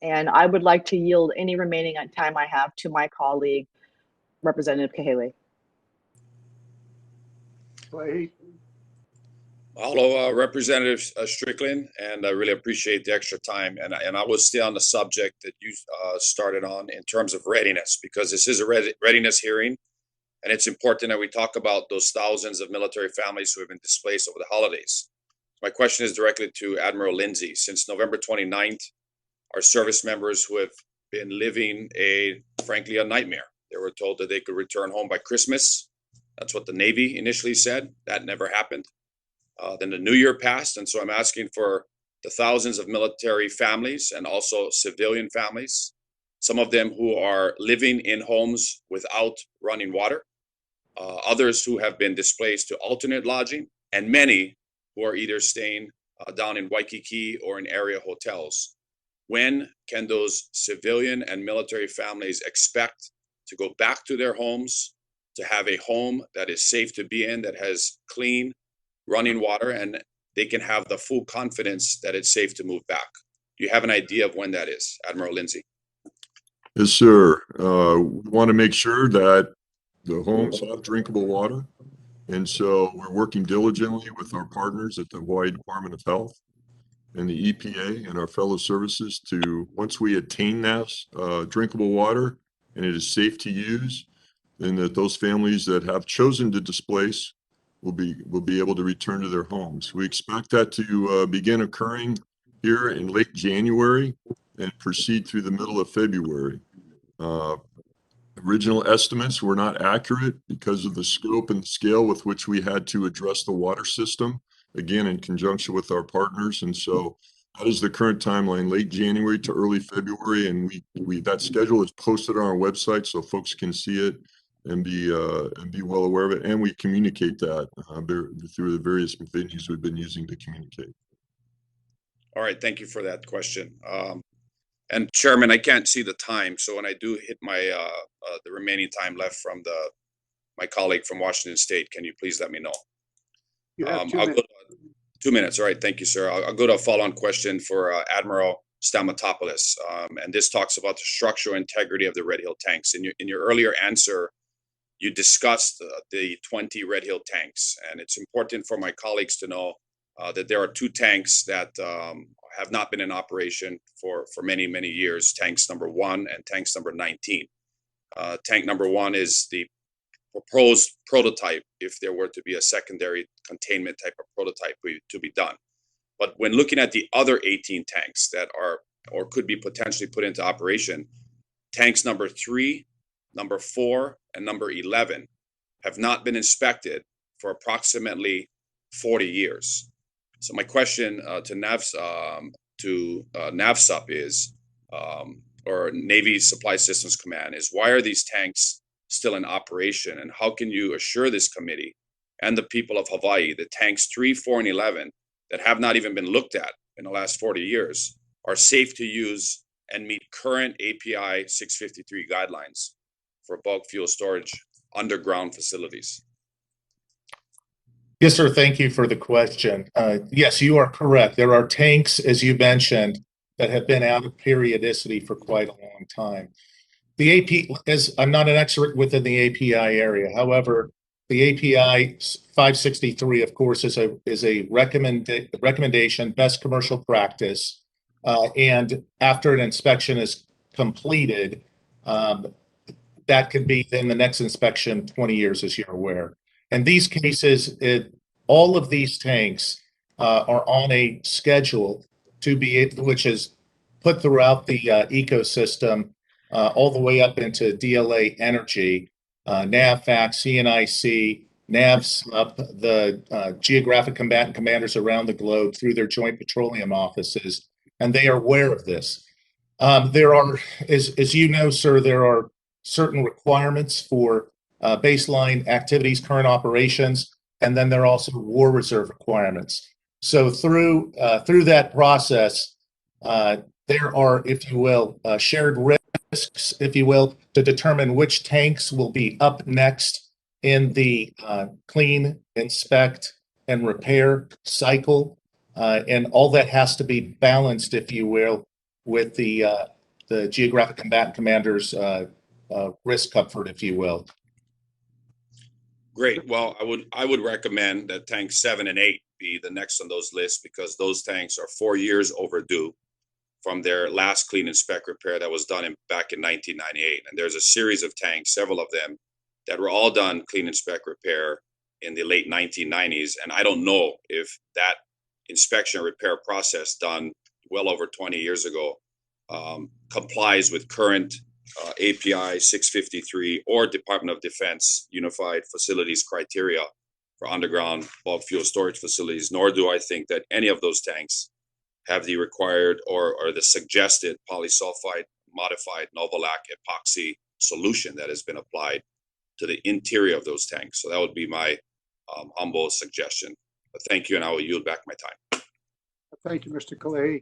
And I would like to yield any remaining time I have to my colleague, Representative Kahale. Clay. Hello, Representative Strickland, and I really appreciate the extra time. And I will stay on the subject that you started on in terms of readiness, because this is a readiness hearing, and it's important that we talk about those thousands of military families who have been displaced over the holidays. My question is directly to Admiral Lindsay. Since November 29th, our service members who have been living frankly, a nightmare. They were told that they could return home by Christmas. That's what the Navy initially said. That never happened. Then the new year passed, and so I'm asking for the thousands of military families and also civilian families, some of them who are living in homes without running water, others who have been displaced to alternate lodging, and many who are either staying down in Waikiki or in area hotels. When can those civilian and military families expect to go back to their homes, to have a home that is safe to be in, that has clean running water, and they can have the full confidence that it's safe to move back? Do you have an idea of when that is, Admiral Lindsay? Yes, sir. We want to make sure that the homes have drinkable water. And so we're working diligently with our partners at the Hawaii Department of Health and the EPA and our fellow services to, once we attain that drinkable water and it is safe to use, then that those families that have chosen to displace will be able to return to their homes. We expect that to begin occurring here in late January and proceed through the middle of February. Original estimates were not accurate because of the scope and scale with which we had to address the water system, again, in conjunction with our partners. And so that is the current timeline, late January to early February. And that schedule is posted on our website so folks can see it and be well aware of it. And we communicate that through the various venues we've been using to communicate. All right, thank you for that question. And Chairman, I can't see the time, so when I do hit my the remaining time left from my colleague from Washington State, can you please let me know? You have 2 I'll minutes. go 2 minutes. All right, thank you, sir. I'll go to a follow-on question for Admiral Stamatopoulos, and this talks about the structural integrity of the Red Hill tanks. In your earlier answer, you discussed the 20 Red Hill tanks, and it's important for my colleagues to know that there are 2 tanks that have not been in operation for many, many years, tanks number 1 and tanks number 19. Tank number 1 is the proposed prototype if there were to be a secondary containment type of prototype to be done. But when looking at the other 18 tanks that are or could be potentially put into operation, tanks number 3, number 4, and number 11 have not been inspected for approximately 40 years. So my question to NAVSUP is, or Navy Supply Systems Command, is why are these tanks still in operation, and how can you assure this committee and the people of Hawaii that tanks 3, 4, and 11 that have not even been looked at in the last 40 years are safe to use and meet current API 653 guidelines for bulk fuel storage underground facilities? Yes, sir. Thank you for the question. Yes, you are correct. There are tanks, as you mentioned, that have been out of periodicity for quite a long time. The AP, as I'm not an expert within the API area, however, the API 563, of course, is a recommendation, best commercial practice, and after an inspection is completed, that could be then the next inspection 20 years, as you're aware. In these cases, all of these tanks are on a schedule to be, which is put throughout the ecosystem, all the way up into DLA Energy, NAVFAC, CNIC, NAVSUP, the geographic combatant commanders around the globe through their joint petroleum offices, and they are aware of this. There are, as you know, sir, there are certain requirements for baseline activities, current operations, and then there are also war reserve requirements. So through that process, there are, if you will, shared risks, if you will, to determine which tanks will be up next in the clean, inspect, and repair cycle. And all that has to be balanced, if you will, with the geographic combatant commander's risk comfort, if you will. Great. Well, I would recommend that tanks 7 and 8 be the next on those lists because those tanks are 4 years overdue from their last clean inspect repair that was done back in 1998. And there's a series of tanks, several of them, that were all done clean inspect repair in the late 1990s. And I don't know if that inspection repair process done well over 20 years ago complies with current API 653 or Department of Defense Unified Facilities criteria for underground bulk fuel storage facilities, nor do I think that any of those tanks have the required or the suggested polysulfide modified Novolac epoxy solution that has been applied to the interior of those tanks. So that would be my humble suggestion. But thank you, and I will yield back my time. Thank you, Mr. Kalahi.